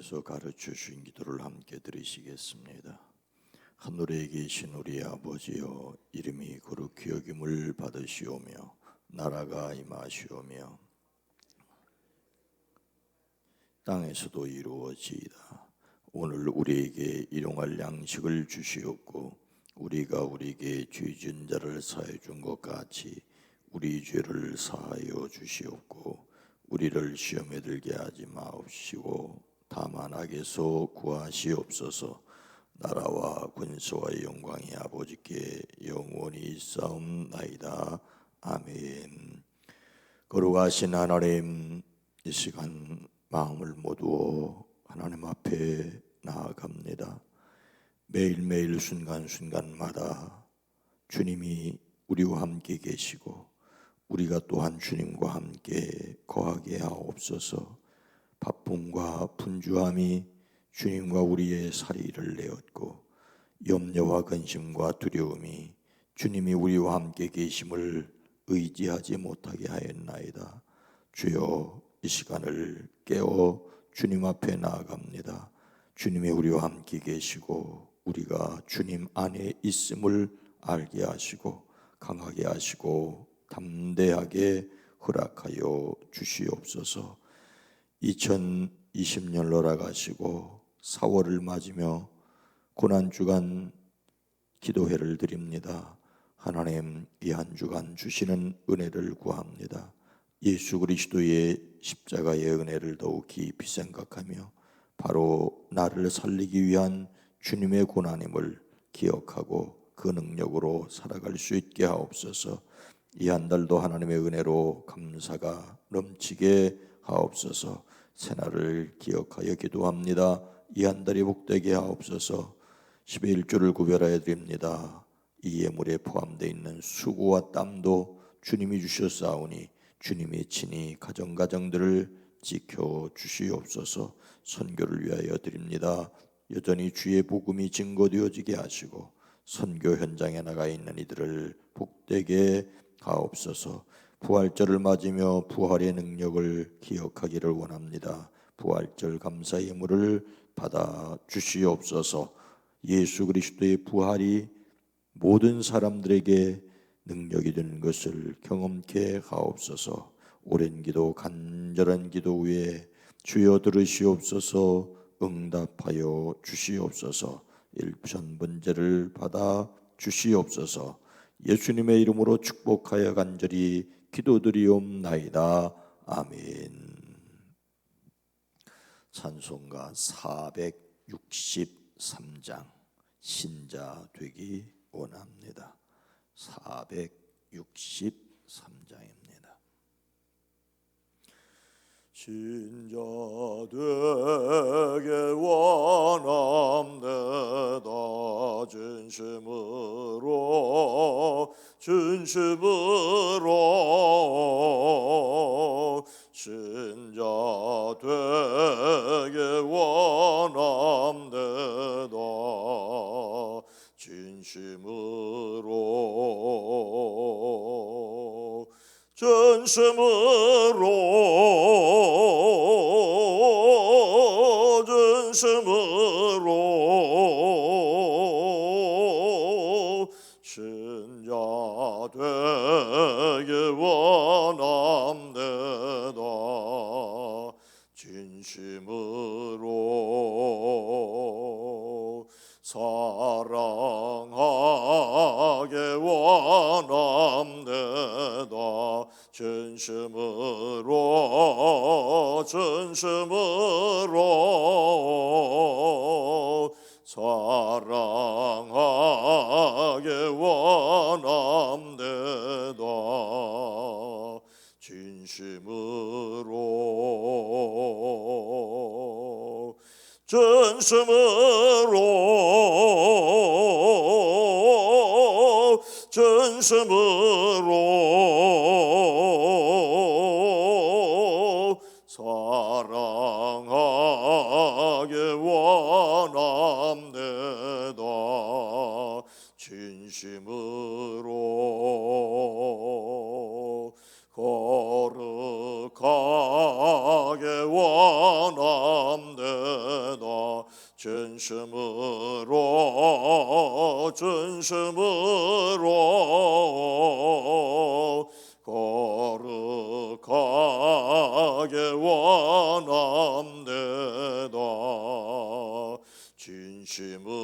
주님께서 가르쳐 주신 기도를 함께 드리시겠습니다. 하늘에 계신 우리 아버지여, 이름이 거룩히 여김을 받으시오며 나라가 임하시오며 땅에서도 이루어지이다. 오늘 우리에게 일용할 양식을 주시옵고 우리가 우리에게 죄 지은 자를 사해 준 것 같이 우리 죄를 사하여 주시옵고 우리를 시험에 들게 하지 마옵시고 다만 악에서 구하시옵소서. 나라와 권세와 영광이 아버지께 영원히 있사옵나이다. 아멘. 거룩하신 하나님, 이 시간 마음을 모두어 하나님 앞에 나아갑니다. 매일매일 순간순간마다 주님이 우리와 함께 계시고 우리가 또한 주님과 함께 거하게 하옵소서. 바쁨과 분주함이 주님과 우리의 살이를 내었고 염려와 근심과 두려움이 주님이 우리와 함께 계심을 의지하지 못하게 하였나이다. 주여, 이 시간을 깨어 주님 앞에 나아갑니다. 주님이 우리와 함께 계시고 우리가 주님 안에 있음을 알게 하시고 강하게 하시고 담대하게 허락하여 주시옵소서. 2020년 돌아가시고 4월을 맞으며 고난주간 기도회를 드립니다. 하나님, 이 한 주간 주시는 은혜를 구합니다. 예수 그리스도의 십자가의 은혜를 더욱 깊이 생각하며 바로 나를 살리기 위한 주님의 고난임을 기억하고 그 능력으로 살아갈 수 있게 하옵소서. 이 한 달도 하나님의 은혜로 감사가 넘치게 하옵소서. 새날을 기억하여 기도합니다. 이 한 달이 복되게 하옵소서. 10의 1조를 구별하여 드립니다. 이 예물에 포함되어 있는 수고와 땀도 주님이 주셨사오니 주님이 친히 가정가정들을 지켜주시옵소서. 선교를 위하여 드립니다. 여전히 주의 복음이 증거되어지게 하시고 선교 현장에 나가 있는 이들을 복되게 하옵소서. 부활절을 맞으며 부활의 능력을 기억하기를 원합니다. 부활절 감사 예물을 받아 주시옵소서. 예수 그리스도의 부활이 모든 사람들에게 능력이 되는 것을 경험케 하옵소서. 오랜 기도, 간절한 기도 후에 주여 들으시옵소서. 응답하여 주시옵소서. 일편번제를 받아 주시옵소서. 예수님의 이름으로 축복하여 간절히 기도드리옵나이다. 아멘. 찬송가 463장 신자 되기 원합니다. 463장입니다. 신자 되게 원합니다. 진심으로 신자 되게 원합니다. 진심으로 신자 되게 원합니다. 진심으로 사랑하게 원합니다. 진심으로 사랑하게 원합니다. 진심으로 사랑하게 원합니다. 진심으로 거룩하게 원합니다. 진심으로 진심으로 거룩하게 원함되다. 진심으로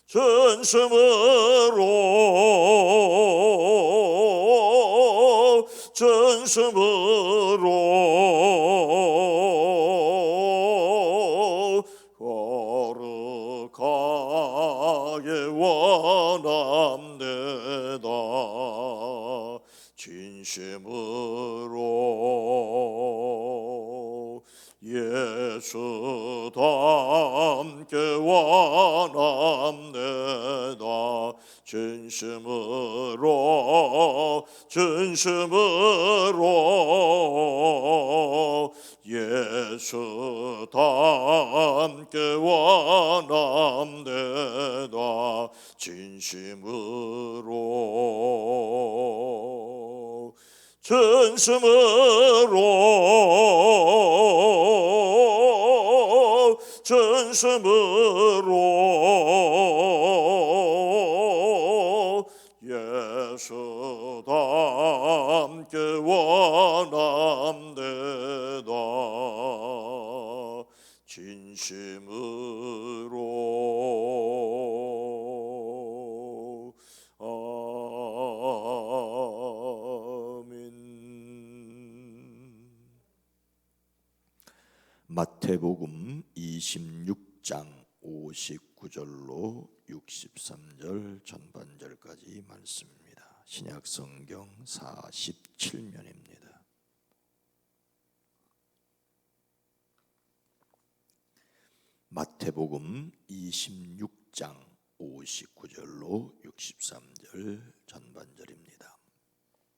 진심으로 진심으로 거룩하게 원함되다. 진심으로 예수 닮게 원함되다. 진심으로 진심으로 예수 닮게 원함되다. 진심으로 진심으로 진심으로 예수 닮게 원함되다. 진심으로. 마태복음 26장 59절로 63절 전반절까지 말씀입니다. 신약성경 47면입니다. 마태복음 26장 59절로 63절 전반절입니다.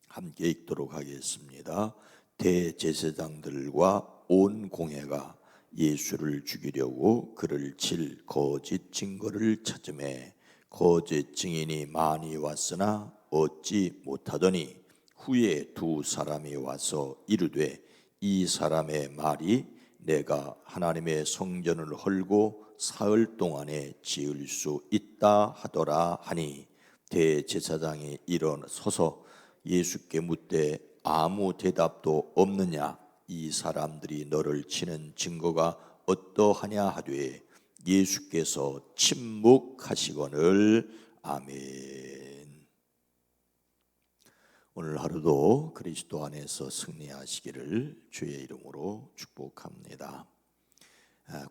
함께 읽도록 하겠습니다. 대제사장들과 온 공회가 예수를 죽이려고 그를 칠 거짓 증거를 찾음에 거짓 증인이 많이 왔으나 얻지 못하더니 후에 두 사람이 와서 이르되 이 사람의 말이 내가 하나님의 성전을 헐고 사흘 동안에 지을 수 있다 하더라 하니 대제사장이 일어서서 예수께 묻되 아무 대답도 없느냐? 이 사람들이 너를 치는 증거가 어떠하냐 하되 예수께서 침묵하시거늘. 아멘. 오늘 하루도 그리스도 안에서 승리하시기를 주의 이름으로 축복합니다.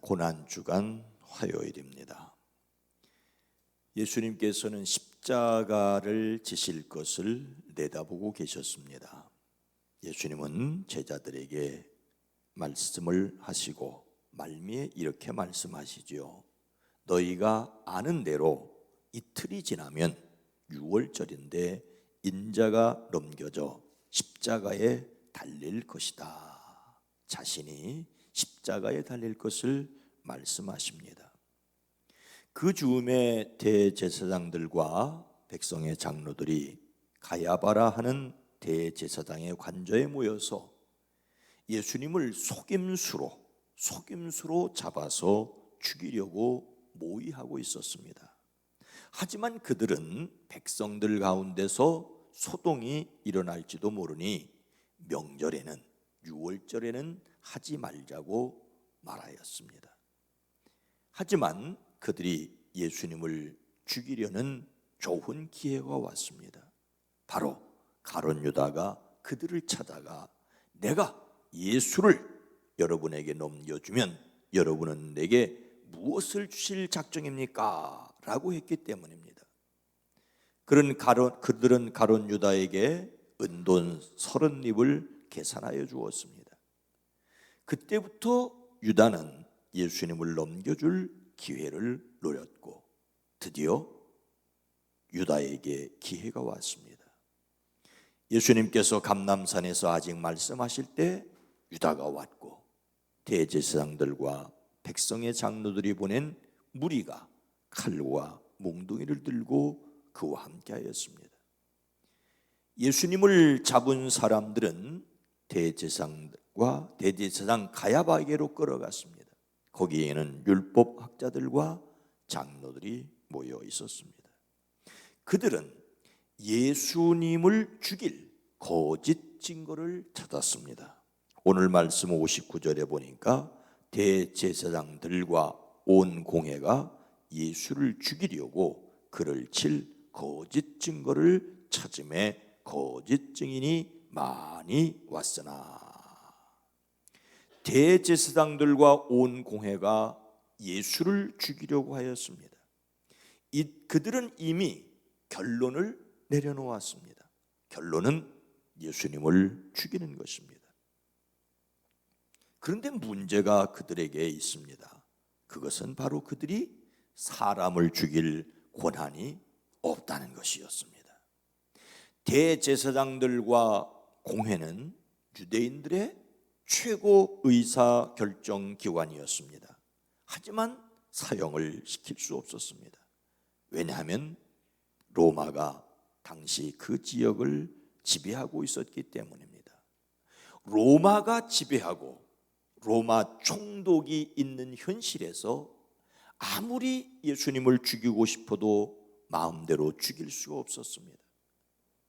고난주간 화요일입니다. 예수님께서는 십자가를 지실 것을 내다보고 계셨습니다. 예수님은 제자들에게 말씀을 하시고 말미에 이렇게 말씀하시죠. 너희가 아는 대로 이틀이 지나면 유월절인데 인자가 넘겨져 십자가에 달릴 것이다. 자신이 십자가에 달릴 것을 말씀하십니다. 그 즈음에 대제사장들과 백성의 장로들이 가야바라 하는 대제사장의 관저에 모여서 예수님을 속임수로 잡아서 죽이려고 모의하고 있었습니다. 하지만 그들은 백성들 가운데서 소동이 일어날지도 모르니 명절에는 유월절에는 하지 말자고 말하였습니다. 하지만 그들이 예수님을 죽이려는 좋은 기회가 왔습니다. 바로 가룟 유다가 그들을 찾아가 내가 예수를 여러분에게 넘겨주면 여러분은 내게 무엇을 주실 작정입니까? 라고 했기 때문입니다. 그들은 가룟 유다에게 은돈 30립을 계산하여 주었습니다. 그때부터 유다는 예수님을 넘겨줄 기회를 노렸고 드디어 유다에게 기회가 왔습니다. 예수님께서 감람산에서 아직 말씀하실 때 유다가 왔고 대제사장들과 백성의 장로들이 보낸 무리가 칼과 몽둥이를 들고 그와 함께 하였습니다. 예수님을 잡은 사람들은 대제사장과 대제사장 가야바에게로 끌어갔습니다. 거기에는 율법 학자들과 장로들이 모여 있었습니다. 그들은 예수님을 죽일 거짓 증거를 찾았습니다. 오늘 말씀 59절에 보니까 대제사장들과 온 공회가 예수를 죽이려고 그를 칠 거짓 증거를 찾음에 거짓 증인이 많이 왔으나, 대제사장들과 온 공회가 예수를 죽이려고 하였습니다. 그들은 이미 결론을 내려놓았습니다. 결론은 예수님을 죽이는 것입니다. 그런데 문제가 그들에게 있습니다. 그것은 바로 그들이 사람을 죽일 권한이 없다는 것이었습니다. 대제사장들과 공회는 유대인들의 최고 의사 결정 기관이었습니다. 하지만 사형을 시킬 수 없었습니다. 왜냐하면 로마가 당시 그 지역을 지배하고 있었기 때문입니다. 로마가 지배하고 로마 총독이 있는 현실에서 아무리 예수님을 죽이고 싶어도 마음대로 죽일 수가 없었습니다.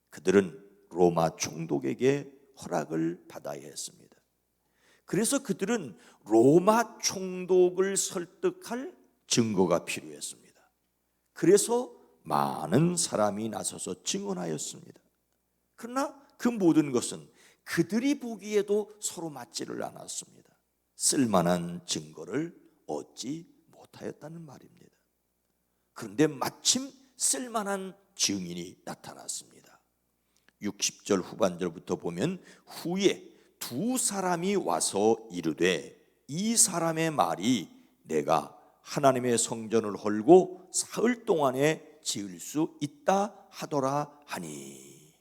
그들은 로마 총독에게 허락을 받아야 했습니다. 그래서 그들은 로마 총독을 설득할 증거가 필요했습니다. 그래서 많은 사람이 나서서 증언하였습니다. 그러나 그 모든 것은 그들이 보기에도 서로 맞지를 않았습니다. 쓸만한 증거를 얻지 못하였다는 말입니다. 그런데 마침 쓸만한 증인이 나타났습니다. 60절 후반절부터 보면 후에 두 사람이 와서 이르되 이 사람의 말이 내가 하나님의 성전을 헐고 사흘 동안에 지을 수 있다 하더라 하니,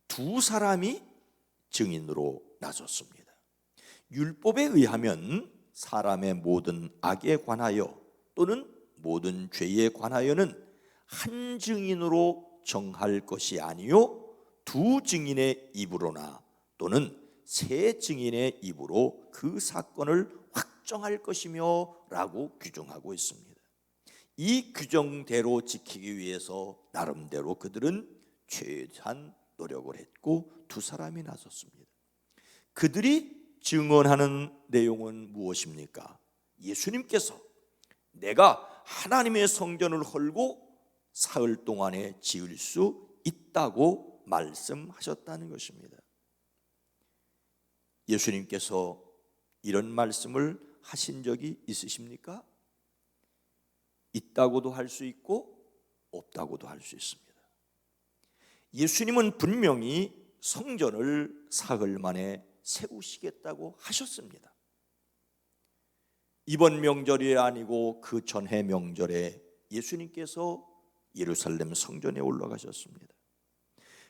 두 사람이 증인으로 나섰습니다. 율법에 의하면 사람의 모든 악에 관하여 또는 모든 죄에 관하여는 한 증인으로 정할 것이 아니요 두 증인의 입으로나 또는 세 증인의 입으로 그 사건을 확정할 것이며 라고 규정하고 있습니다. 이 규정대로 지키기 위해서 나름대로 그들은 최대한 노력을 했고 두 사람이 나섰습니다. 그들이 증언하는 내용은 무엇입니까? 예수님께서 내가 하나님의 성전을 헐고 사흘 동안에 지을 수 있다고 말씀하셨다는 것입니다. 예수님께서 이런 말씀을 하신 적이 있으십니까? 있다고도 할 수 있고 없다고도 할 수 있습니다. 예수님은 분명히 성전을 사흘 만에 세우시겠다고 하셨습니다. 이번 명절이 아니고 그 전해 명절에 예수님께서 예루살렘 성전에 올라가셨습니다.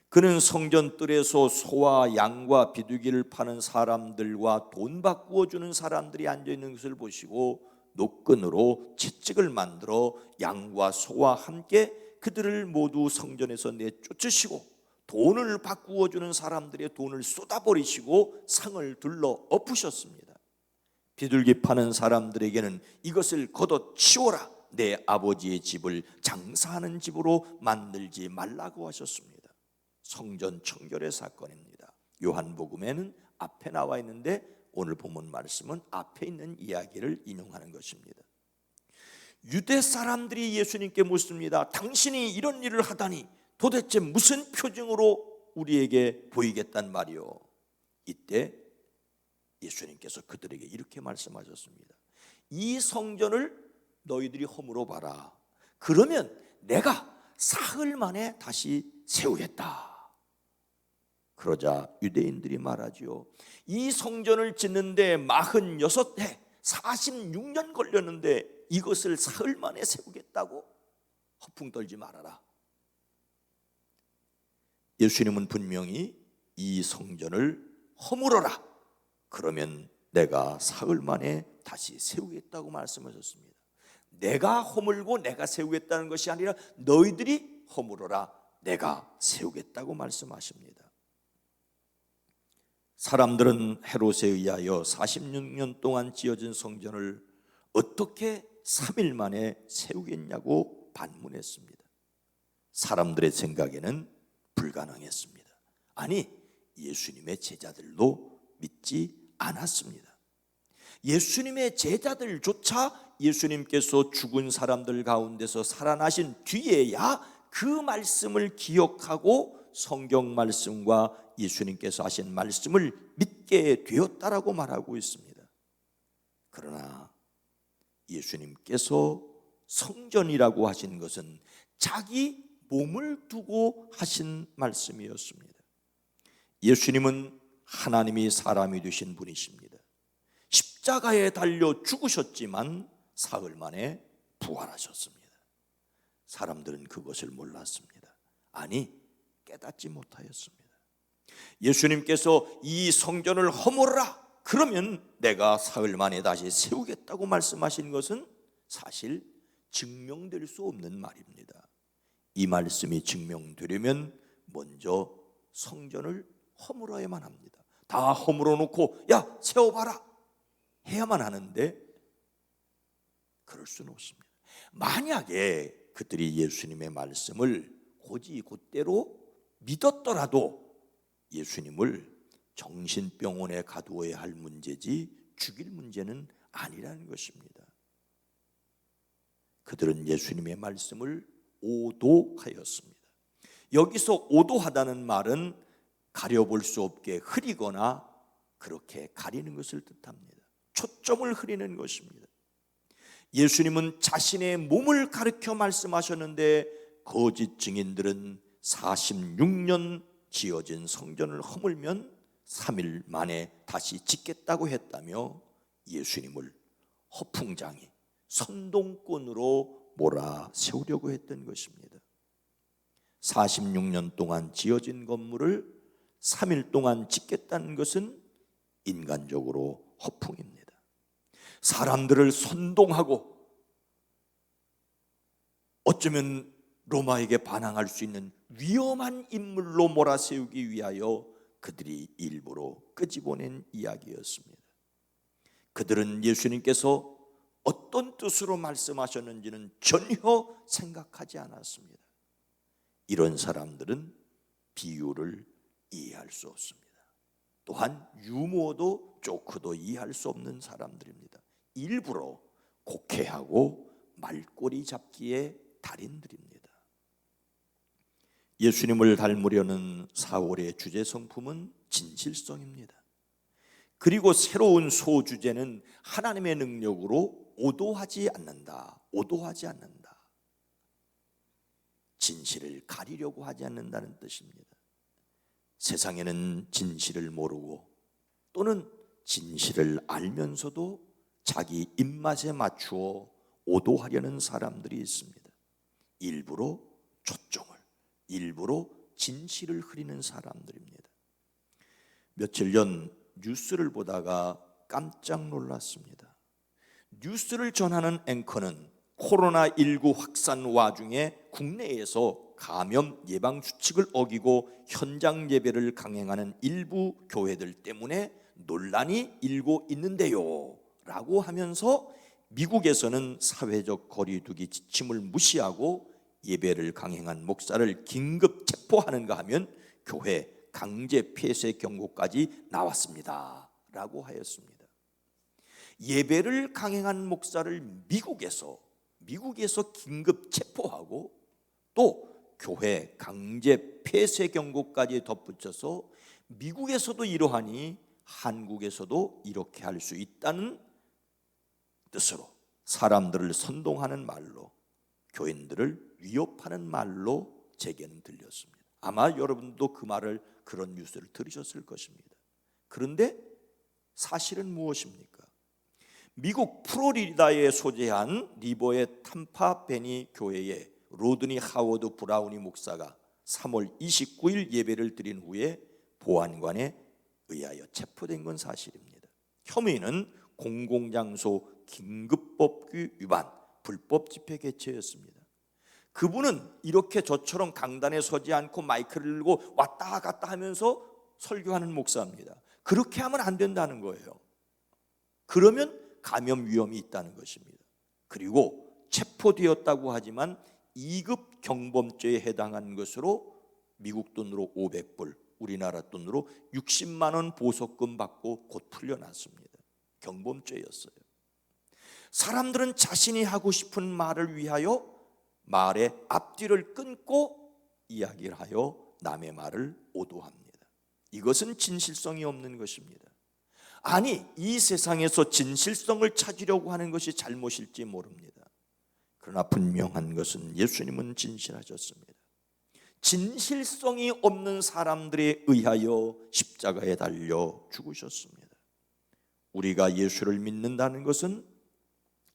그는 성전 뜰에서 소와 양과 비둘기를 파는 사람들과 돈 바꾸어 주는 사람들이 앉아 있는 것을 보시고 노끈으로 채찍을 만들어 양과 소와 함께 그들을 모두 성전에서 내쫓으시고 돈을 바꾸어 주는 사람들의 돈을 쏟아버리시고 상을 둘러 엎으셨습니다. 비둘기 파는 사람들에게는 이것을 걷어치워라, 내 아버지의 집을 장사하는 집으로 만들지 말라고 하셨습니다. 성전 청결의 사건입니다. 요한복음에는 앞에 나와 있는데 오늘 본문 말씀은 앞에 있는 이야기를 인용하는 것입니다. 유대 사람들이 예수님께 묻습니다. 당신이 이런 일을 하다니 도대체 무슨 표징으로 우리에게 보이겠단 말이오? 이때 예수님께서 그들에게 이렇게 말씀하셨습니다. 이 성전을 너희들이 허물어 봐라. 그러면 내가 사흘 만에 다시 세우겠다. 그러자 유대인들이 말하지요. 이 성전을 짓는데 46해 46년 걸렸는데 이것을 사흘 만에 세우겠다고? 허풍 떨지 말아라. 예수님은 분명히 이 성전을 허물어라. 그러면 내가 사흘 만에 다시 세우겠다고 말씀하셨습니다. 내가 허물고 내가 세우겠다는 것이 아니라 너희들이 허물어라. 내가 세우겠다고 말씀하십니다. 사람들은 헤롯에 의하여 46년 동안 지어진 성전을 어떻게 3일 만에 세우겠냐고 반문했습니다. 사람들의 생각에는 불가능했습니다. 아니, 예수님의 제자들도 믿지 않았습니다. 예수님의 제자들조차 예수님께서 죽은 사람들 가운데서 살아나신 뒤에야 그 말씀을 기억하고 성경 말씀과 예수님께서 하신 말씀을 믿게 되었다라고 말하고 있습니다. 그러나 예수님께서 성전이라고 하신 것은 자기 몸을 두고 하신 말씀이었습니다. 예수님은 하나님이 사람이 되신 분이십니다. 십자가에 달려 죽으셨지만 사흘 만에 부활하셨습니다. 사람들은 그것을 몰랐습니다. 아니, 깨닫지 못하였습니다. 예수님께서 이 성전을 허물어라, 그러면 내가 사흘 만에 다시 세우겠다고 말씀하신 것은 사실 증명될 수 없는 말입니다. 이 말씀이 증명되려면 먼저 성전을 허물어야만 합니다. 다 허물어 놓고 야, 세워봐라 해야만 하는데 그럴 수는 없습니다. 만약에 그들이 예수님의 말씀을 곧이곧대로 믿었더라도 예수님을 정신병원에 가두어야 할 문제지 죽일 문제는 아니라는 것입니다. 그들은 예수님의 말씀을 오도하였습니다. 여기서 오도하다는 말은 가려볼 수 없게 흐리거나 그렇게 가리는 것을 뜻합니다. 초점을 흐리는 것입니다. 예수님은 자신의 몸을 가르쳐 말씀하셨는데 거짓 증인들은 46년 지어진 성전을 허물면 3일 만에 다시 짓겠다고 했다며 예수님을 허풍장이, 선동꾼으로 몰아세우려고 했던 것입니다. 46년 동안 지어진 건물을 3일 동안 짓겠다는 것은 인간적으로 허풍입니다. 사람들을 선동하고 어쩌면 로마에게 반항할 수 있는 위험한 인물로 몰아세우기 위하여 그들이 일부러 끄집어낸 이야기였습니다. 그들은 예수님께서 어떤 뜻으로 말씀하셨는지는 전혀 생각하지 않았습니다. 이런 사람들은 비유를 이해할 수 없습니다. 또한 유머도 조크도 이해할 수 없는 사람들입니다. 일부러 곡해하고 말꼬리 잡기의 달인들입니다. 예수님을 닮으려는 사울의 주제 성품은 진실성입니다. 그리고 새로운 소주제는 하나님의 능력으로 오도하지 않는다. 진실을 가리려고 하지 않는다는 뜻입니다. 세상에는 진실을 모르고 또는 진실을 알면서도 자기 입맛에 맞추어 오도하려는 사람들이 있습니다. 일부러 초점을, 일부러 진실을 흐리는 사람들입니다. 며칠 전 뉴스를 보다가 깜짝 놀랐습니다. 뉴스를 전하는 앵커는 코로나19 확산 와중에 국내에서 감염 예방 수칙을 어기고 현장 예배를 강행하는 일부 교회들 때문에 논란이 일고 있는데요 라고 하면서 미국에서는 사회적 거리두기 지침을 무시하고 예배를 강행한 목사를 긴급 체포하는가 하면 교회 강제 폐쇄 경고까지 나왔습니다 라고 하였습니다. 예배를 강행한 목사를 미국에서 긴급 체포하고 또 교회 강제 폐쇄 경고까지 덧붙여서 미국에서도 이러하니 한국에서도 이렇게 할 수 있다는 뜻으로 사람들을 선동하는 말로, 교인들을 위협하는 말로 제게는 들렸습니다. 아마 여러분도 그 말을, 그런 뉴스를 들으셨을 것입니다. 그런데 사실은 무엇입니까? 미국 플로리다에 소재한 리버의 탐파 베니 교회에 로드니 하워드 브라우니 목사가 3월 29일 예배를 드린 후에 보안관에 의하여 체포된 건 사실입니다. 혐의는 공공장소 긴급법규 위반, 불법 집회 개최였습니다. 그분은 이렇게 저처럼 강단에 서지 않고 마이크를 들고 왔다 갔다 하면서 설교하는 목사입니다. 그렇게 하면 안 된다는 거예요. 그러면 감염 위험이 있다는 것입니다. 그리고 체포되었다고 하지만 2급 경범죄에 해당한 것으로 미국 돈으로 500불, 우리나라 돈으로 60만 원 보석금 받고 곧 풀려났습니다. 경범죄였어요. 사람들은 자신이 하고 싶은 말을 위하여 말의 앞뒤를 끊고 이야기를 하여 남의 말을 오도합니다. 이것은 진실성이 없는 것입니다. 아니, 이 세상에서 진실성을 찾으려고 하는 것이 잘못일지 모릅니다. 그러나 분명한 것은 예수님은 진실하셨습니다. 진실성이 없는 사람들에 의하여 십자가에 달려 죽으셨습니다. 우리가 예수를 믿는다는 것은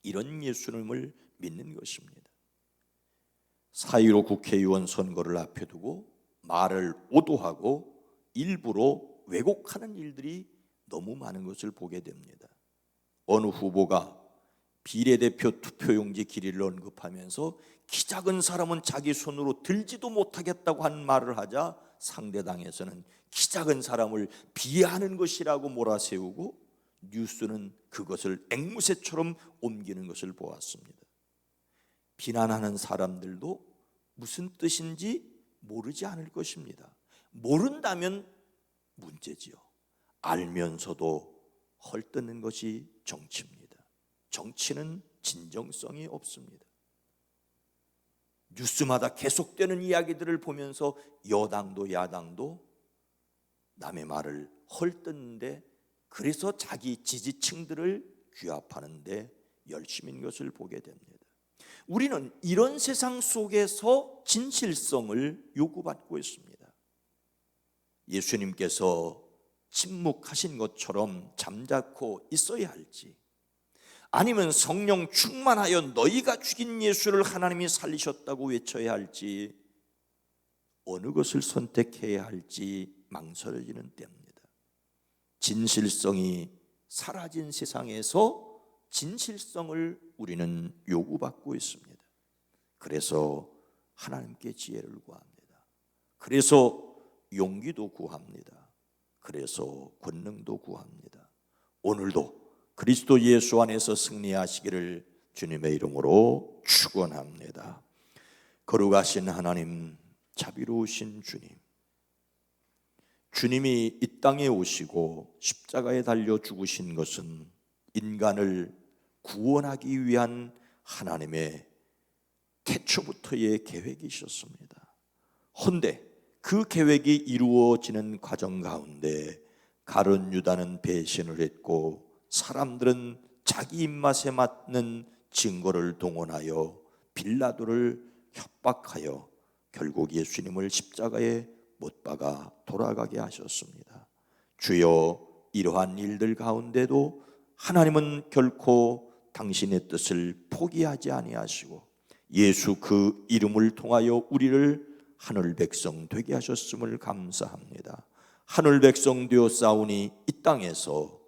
이런 예수님을 믿는 것입니다. 4.15 국회의원 선거를 앞에 두고 말을 오도하고 일부러 왜곡하는 일들이 너무 많은 것을 보게 됩니다. 어느 후보가 비례대표 투표용지 길이를 언급하면서 키 작은 사람은 자기 손으로 들지도 못하겠다고 하는 말을 하자 상대당에서는 키 작은 사람을 비하하는 것이라고 몰아세우고 뉴스는 그것을 앵무새처럼 옮기는 것을 보았습니다. 비난하는 사람들도 무슨 뜻인지 모르지 않을 것입니다. 모른다면 문제지요. 알면서도 헐뜯는 것이 정치입니다. 정치는 진정성이 없습니다. 뉴스마다 계속되는 이야기들을 보면서 여당도 야당도 남의 말을 헐뜯는데, 그래서 자기 지지층들을 규합하는데 열심인 것을 보게 됩니다. 우리는 이런 세상 속에서 진실성을 요구받고 있습니다. 예수님께서 침묵하신 것처럼 잠자코 있어야 할지, 아니면 성령 충만하여 너희가 죽인 예수를 하나님이 살리셨다고 외쳐야 할지, 어느 것을 선택해야 할지 망설여지는 때입니다. 진실성이 사라진 세상에서 진실성을 우리는 요구받고 있습니다. 그래서 하나님께 지혜를 구합니다. 그래서 용기도 구합니다. 그래서 권능도 구합니다. 오늘도 그리스도 예수 안에서 승리하시기를 주님의 이름으로 축원합니다. 거룩하신 하나님, 자비로우신 주님, 주님이 이 땅에 오시고 십자가에 달려 죽으신 것은 인간을 구원하기 위한 하나님의 태초부터의 계획이셨습니다. 헌데 그 계획이 이루어지는 과정 가운데 가룟 유다는 배신을 했고, 사람들은 자기 입맛에 맞는 증거를 동원하여 빌라도를 협박하여 결국 예수님을 십자가에 못 박아 돌아가게 하셨습니다. 주여, 이러한 일들 가운데도 하나님은 결코 당신의 뜻을 포기하지 아니하시고 예수 그 이름을 통하여 우리를 하늘 백성 되게 하셨음을 감사합니다. 하늘 백성 되어 싸우니 이 땅에서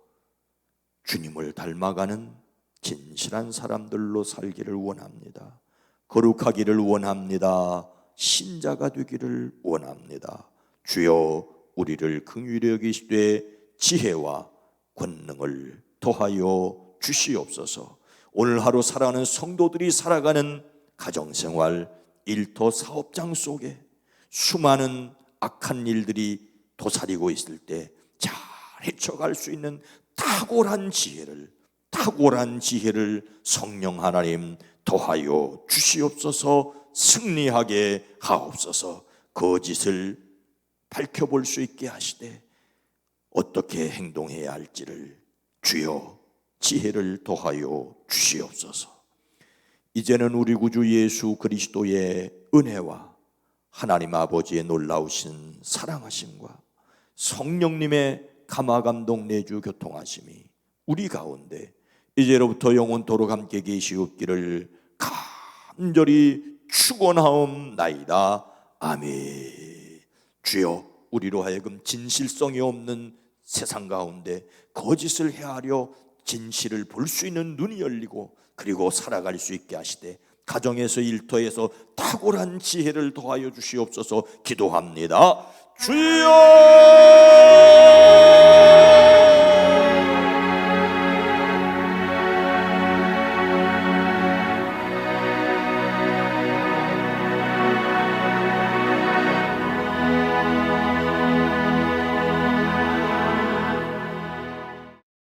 주님을 닮아가는 진실한 사람들로 살기를 원합니다. 거룩하기를 원합니다. 신자가 되기를 원합니다. 주여, 우리를 긍휼히 여기시되 지혜와 권능을 더하여 주시옵소서. 오늘 하루 살아가는 성도들이 살아가는 가정생활, 일터, 사업장 속에 수많은 악한 일들이 도사리고 있을 때 잘 헤쳐갈 수 있는 탁월한 지혜를 성령 하나님 더하여 주시옵소서. 승리하게 하옵소서. 거짓을 밝혀볼 수 있게 하시되 어떻게 행동해야 할지를 주여 지혜를 더하여 주시옵소서. 이제는 우리 구주 예수 그리스도의 은혜와 하나님 아버지의 놀라우신 사랑하심과 성령님의 감화감동 내주 교통하심이 우리 가운데 이제로부터 영원토록 함께 계시옵기를 간절히 축원하옵나이다. 아멘. 주여, 우리로 하여금 진실성이 없는 세상 가운데 거짓을 헤아려 진실을 볼 수 있는 눈이 열리고 그리고 살아갈 수 있게 하시되 가정에서 일터에서 탁월한 지혜를 더하여 주시옵소서. 기도합니다. 주여!